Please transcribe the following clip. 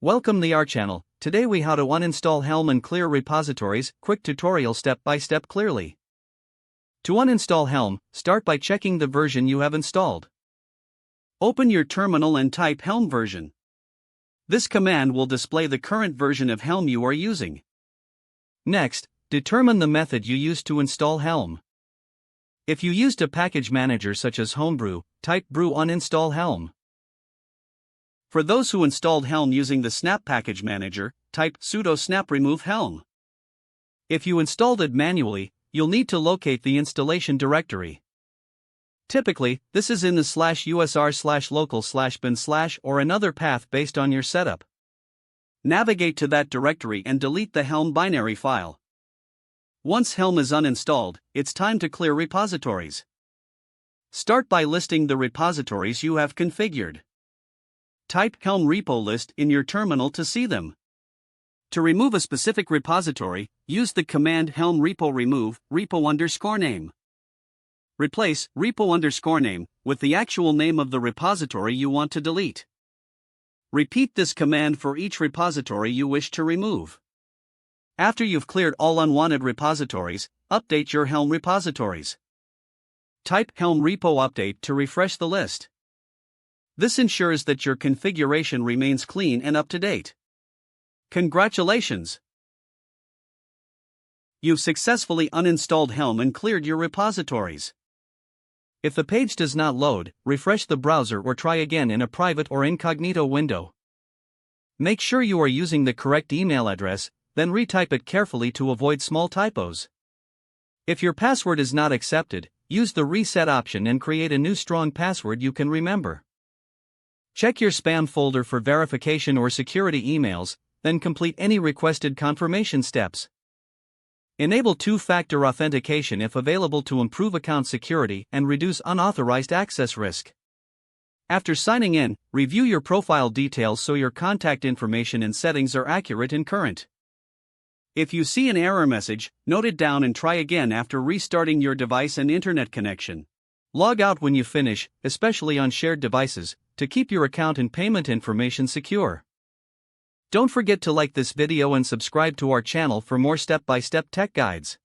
Welcome to our channel. Today we how to uninstall Helm and clear repositories. Quick tutorial step by step clearly. To uninstall Helm, start by checking the version you have installed. Open your terminal and type Helm version. This command will display the current version of Helm you are using. Next, determine the method you used to install Helm. If you used a package manager such as Homebrew, type brew uninstall Helm. For those who installed Helm using the snap package manager, type sudo snap remove Helm. If you installed it manually, you'll need to locate the installation directory. Typically, this is in the /usr/local/bin/ or another path based on your setup. Navigate to that directory and delete the Helm binary file. Once Helm is uninstalled, it's time to clear repositories. Start by listing the repositories you have configured. Type Helm repo list in your terminal to see them. To remove a specific repository, use the command helm repo remove repo_name. Replace repo_name with the actual name of the repository you want to delete. Repeat this command for each repository you wish to remove. After you've cleared all unwanted repositories, update your Helm repositories. Type Helm repo update to refresh the list. This ensures that your configuration remains clean and up to date. Congratulations! You've successfully uninstalled Helm and cleared your repositories. If the page does not load, refresh the browser or try again in a private or incognito window. Make sure you are using the correct email address, then retype it carefully to avoid small typos. If your password is not accepted, use the reset option and create a new strong password you can remember. Check your spam folder for verification or security emails, then complete any requested confirmation steps. Enable two-factor authentication if available to improve account security and reduce unauthorized access risk. After signing in, review your profile details so your contact information and settings are accurate and current. If you see an error message, note it down and try again after restarting your device and internet connection. Log out when you finish, especially on shared devices, to keep your account and payment information secure. Don't forget to like this video and subscribe to our channel for more step-by-step tech guides.